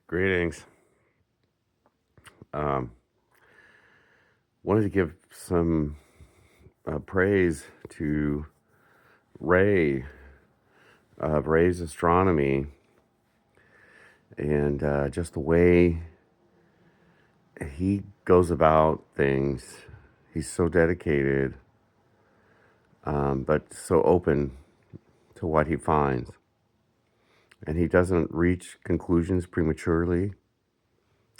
Greetings. Um, Wanted to give some praise to Ray of Ray's Astronomy and just the way he goes about things. He's so dedicated, but so open to what he finds. And he doesn't reach conclusions prematurely.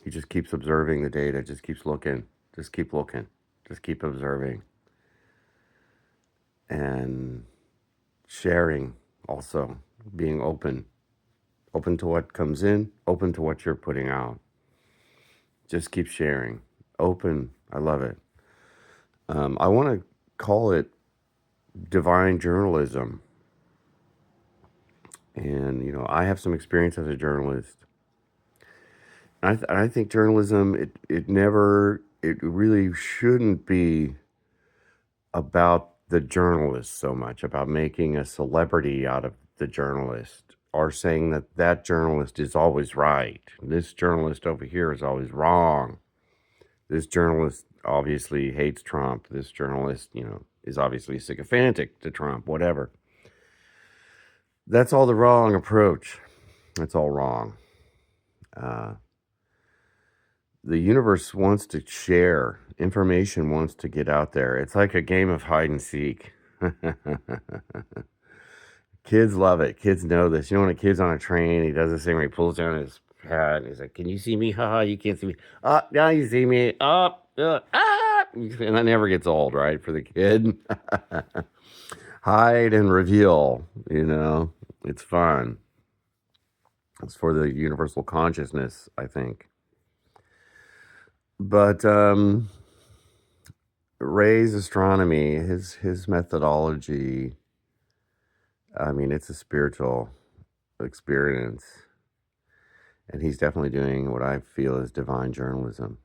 He just keeps observing the data, just keeps looking, just keep looking, just keep observing. And sharing also, being open to what comes in, open to what you're putting out. Just keep sharing. Open. I love it. I want to call it divine journalism. And, I have some experience as a journalist. I think journalism, it really shouldn't be about the journalist so much, about making a celebrity out of the journalist or saying that that journalist is always right. This journalist over here is always wrong. This journalist obviously hates Trump. This journalist, is obviously sycophantic to Trump, whatever. That's all the wrong approach. That's all wrong. The universe wants to share. Information wants to get out there. It's like a game of hide and seek. Kids love it. Kids know this. When a kid's on a train, he does this thing where he pulls down his hat and he's like, "Can you see me? Haha, you can't see me. Now you see me. And that never gets old, right? For the kid. Hide and reveal, it's fun. It's for the universal consciousness, I think. But Ray's astronomy, his methodology, it's a spiritual experience. And he's definitely doing what I feel is divine journalism.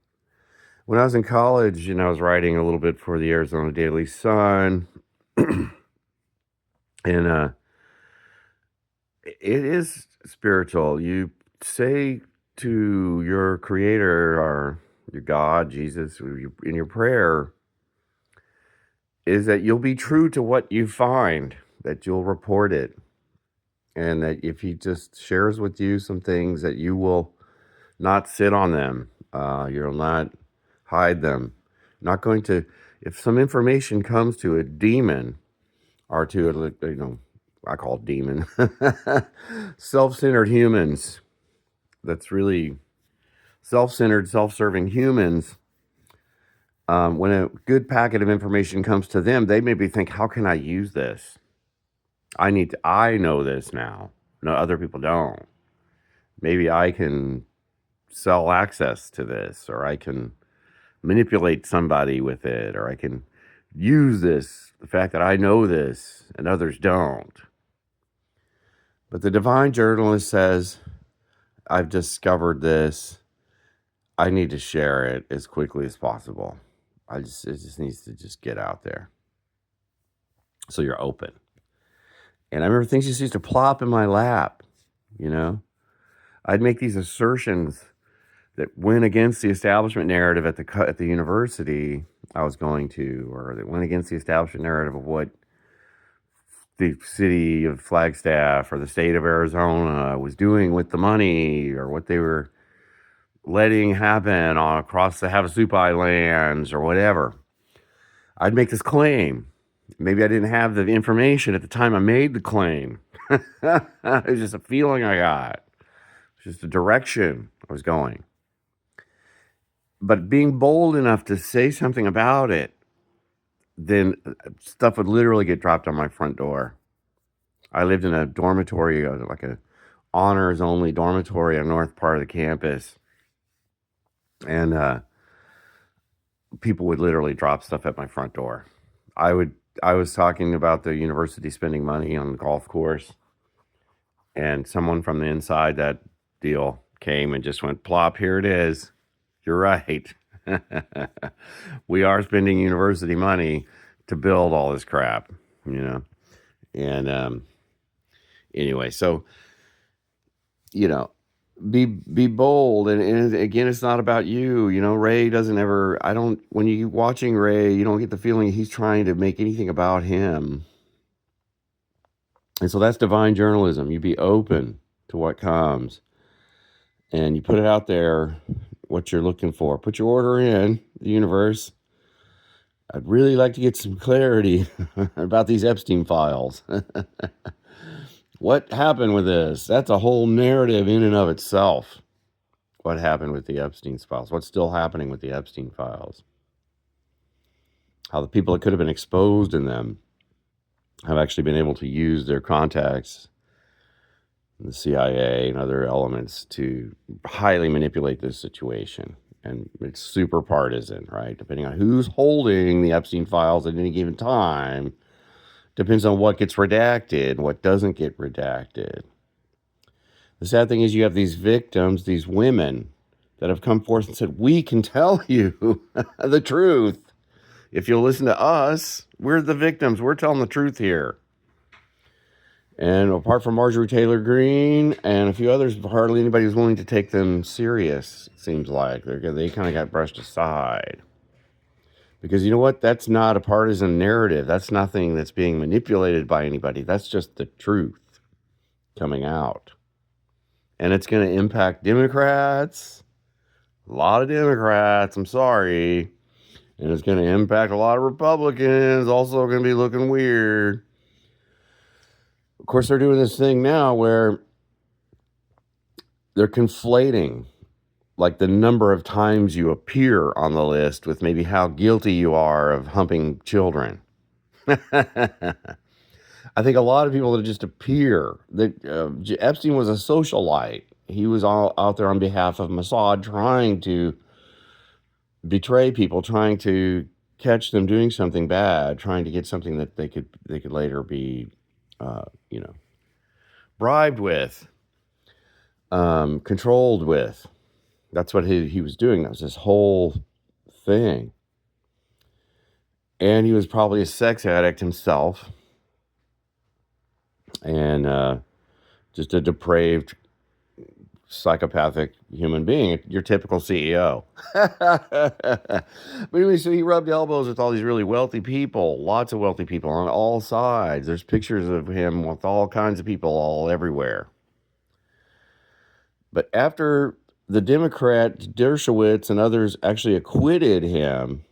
When I was in college, I was writing a little bit for the Arizona Daily Sun. And it is spiritual. You say to your creator or your God, Jesus, in your prayer, is that you'll be true to what you find, that you'll report it. And that if he just shares with you some things, that you will not sit on them. You'll not hide them. Not going to, if some information comes to a demon or to, I call it demon, self-centered humans, that's really self-centered, self-serving humans, when a good packet of information comes to them, they maybe think, how can I use this? I know this now. No, other people don't. Maybe I can sell access to this, or I can manipulate somebody with it, or I can use this, the fact that I know this and others don't. But the divine journalist says, I've discovered this. I need to share it as quickly as possible. It just needs to just get out there. So you're open. And I remember things just used to plop in my lap, I'd make these assertions that went against the establishment narrative at the university I was going to, or that went against the establishment narrative of what the city of Flagstaff or the state of Arizona was doing with the money, or what they were letting happen across the Havasupai Islands or whatever. I'd make this claim. Maybe I didn't have the information at the time I made the claim. It was just a feeling I got. It was just a direction I was going. But being bold enough to say something about it, then stuff would literally get dropped on my front door. I lived in a dormitory, like a honors only dormitory on the north part of the campus. And people would literally drop stuff at my front door. I was talking about the university spending money on the golf course, and someone from the inside that deal came and just went, plop, here it is. You're right. We are spending university money to build all this crap, And anyway, so, be bold, and again, it's not about you. You know, Ray doesn't ever. I don't. When you watching Ray, you don't get the feeling he's trying to make anything about him. And so that's divine journalism. You be open to what comes, and you put it out there, what you're looking for. Put your order in the universe. I'd really like to get some clarity about these Epstein files. What happened with this? That's a whole narrative in and of itself. What happened with the Epstein files? What's still happening with the Epstein files? How the people that could have been exposed in them have actually been able to use their contacts, the CIA and other elements, to highly manipulate this situation. And it's super partisan, right? Depending on who's holding the Epstein files at any given time, depends on what gets redacted and what doesn't get redacted. The sad thing is you have these victims, these women, that have come forth and said, we can tell you the truth. If you'll listen to us, we're the victims. We're telling the truth here. And apart from Marjorie Taylor Greene and a few others, hardly anybody was willing to take them serious, it seems like. They kind of got brushed aside. Because you know what? That's not a partisan narrative. That's nothing that's being manipulated by anybody. That's just the truth coming out. And it's going to impact Democrats, a lot of Democrats, I'm sorry. And it's going to impact a lot of Republicans, also going to be looking weird. Of course, they're doing this thing now where they're conflating like the number of times you appear on the list with maybe how guilty you are of humping children. I think a lot of people that just appear. That Epstein was a socialite. He was all out there on behalf of Mossad, trying to betray people, trying to catch them doing something bad, trying to get something that they could later be, bribed with, controlled with. That's what he was doing. That was his whole thing. And he was probably a sex addict himself, and just a depraved, psychopathic human being, your typical CEO. But anyway, so he rubbed elbows with all these really wealthy people, lots of wealthy people on all sides. There's pictures of him with all kinds of people all everywhere. But after the Democrat Dershowitz and others actually acquitted him,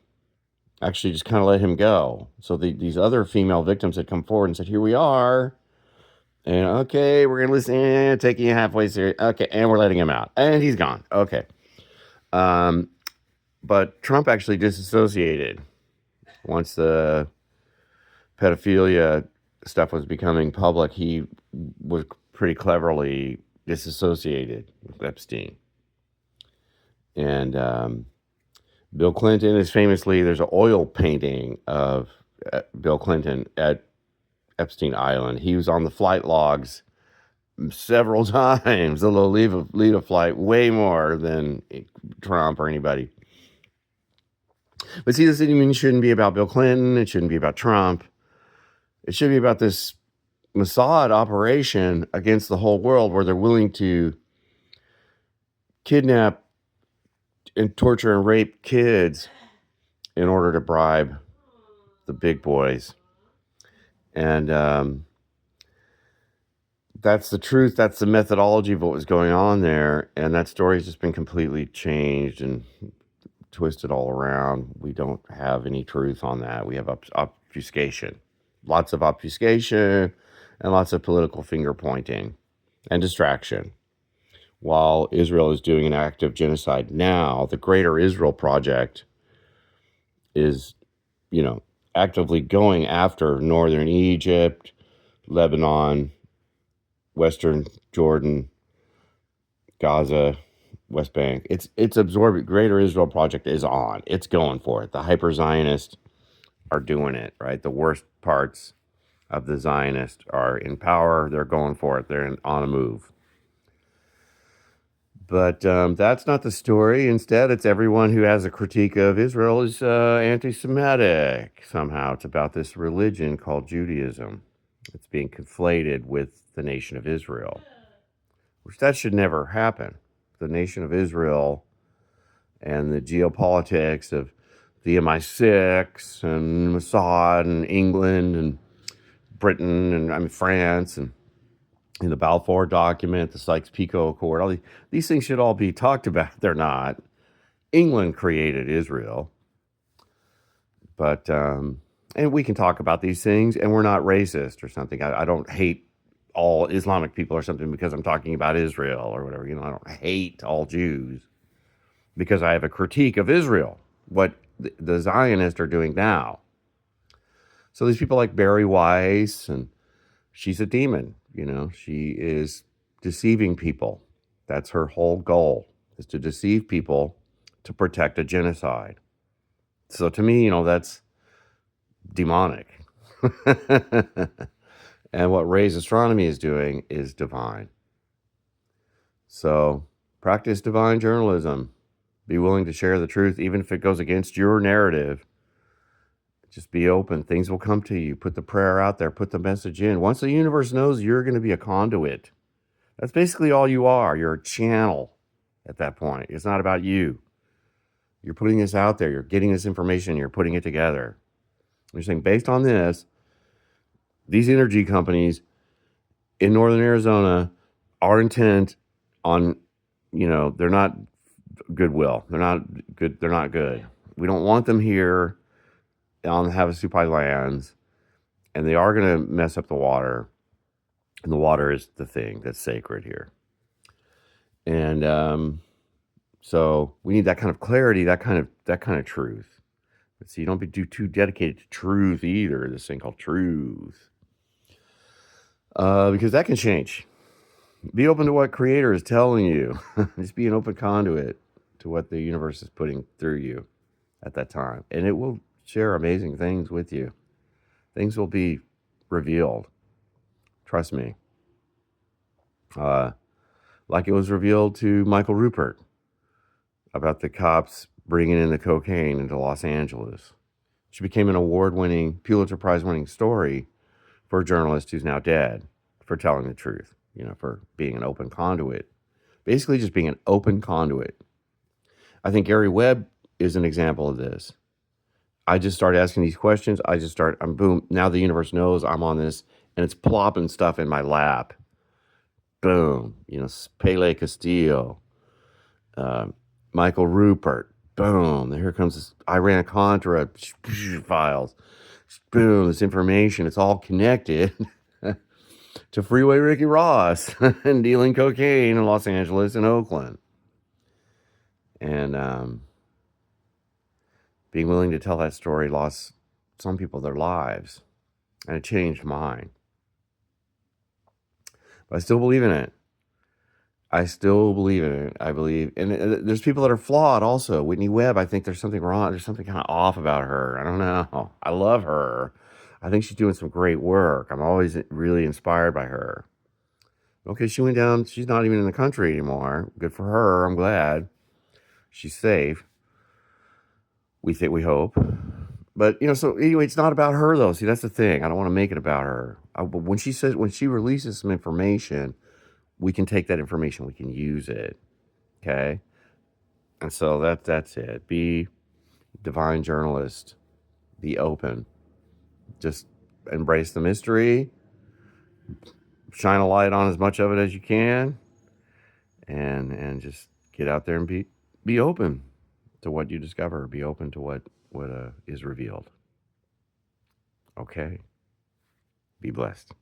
actually just kind of let him go. So these other female victims had come forward and said, here we are. And okay, we're going to listen, taking you halfway through. Okay, and we're letting him out. And he's gone. Okay. But Trump actually disassociated once the pedophilia stuff was becoming public. He was pretty cleverly disassociated with Epstein. And Bill Clinton is famously, there's an oil painting of Bill Clinton at Epstein Island. He was on the flight logs several times, the Lolita flight, way more than Trump or anybody. But see, this shouldn't be about Bill Clinton. It shouldn't be about Trump. It should be about this Mossad operation against the whole world, where they're willing to kidnap and torture and rape kids in order to bribe the big boys. And that's the truth. That's the methodology of what was going on there. And that story has just been completely changed and twisted all around. We don't have any truth on that. We have obfuscation. Lots of obfuscation and lots of political finger pointing and distraction. While Israel is doing an act of genocide now, the Greater Israel Project is, actively going after northern Egypt, Lebanon, Western Jordan, Gaza, West Bank. It's absorbing. Greater Israel Project is on. It's going for it. The hyper-Zionists are doing it, right? The worst parts of the Zionists are in power. They're going for it. They're on a move. But that's not the story. Instead, it's everyone who has a critique of Israel is anti-Semitic. Somehow it's about this religion called Judaism. It's being conflated with the nation of Israel, which that should never happen. the nation of Israel and the geopolitics of the MI6 and Mossad and England and Britain and France and in the Balfour document, the Sykes-Picot Accord, all these things should all be talked about. They're not. England created Israel, but and we can talk about these things, and we're not racist or something. I don't hate all Islamic people or something because I'm talking about Israel or whatever. I don't hate all Jews because I have a critique of Israel, what the Zionists are doing now. So these people like Barry Weiss, and she's a demon. She is deceiving people. That's her whole goal, is to deceive people to protect a genocide. So to me, that's demonic. And what Ray's astronomy is doing is divine. So practice divine journalism. Be willing to share the truth, even if it goes against your narrative. Just be open. Things will come to you. Put the prayer out there. Put the message in. Once the universe knows you're going to be a conduit, that's basically all you are. You're a channel at that point. It's not about you. You're putting this out there. You're getting this information. You're putting it together. You're saying, based on this, these energy companies in northern Arizona are intent on, they're not goodwill. They're not good. They're not good. We don't want them here on the Havasupai lands, and they are going to mess up the water. And the water is the thing that's sacred here. And so we need that kind of clarity, that kind of truth. But see, you don't be too dedicated to truth either. This thing called truth, because that can change. Be open to what Creator is telling you. Just be an open conduit to what the universe is putting through you at that time, and it will share amazing things with you. Things will be revealed. Trust me. Like it was revealed to Michael Rupert about the cops bringing in the cocaine into Los Angeles. She became an award-winning, Pulitzer Prize-winning story for a journalist who's now dead for telling the truth, for being an open conduit. Basically just being an open conduit. I think Gary Webb is an example of this. I just start asking these questions. Boom, now the universe knows I'm on this, and it's plopping stuff in my lap. Boom, Pele Castillo, Michael Rupert, boom, here comes this Iran-Contra files. Boom, this information, it's all connected to Freeway Ricky Ross and dealing cocaine in Los Angeles and Oakland. And being willing to tell that story lost some people their lives, and it changed mine. But I still believe in it. I believe, and there's people that are flawed also. Whitney Webb, I think there's something wrong. There's something kind of off about her. I don't know. I love her. I think she's doing some great work. I'm always really inspired by her. Okay, she went down. She's not even in the country anymore. Good for her. I'm glad. She's safe. We hope. But, so anyway, it's not about her, though. See, that's the thing. I don't want to make it about her. But when she releases some information, we can take that information, we can use it, okay? And so that's it. Be divine journalist. Be open. Just embrace the mystery. Shine a light on as much of it as you can, and just get out there and be open to what you discover. Be open to what is revealed. Okay. Be blessed.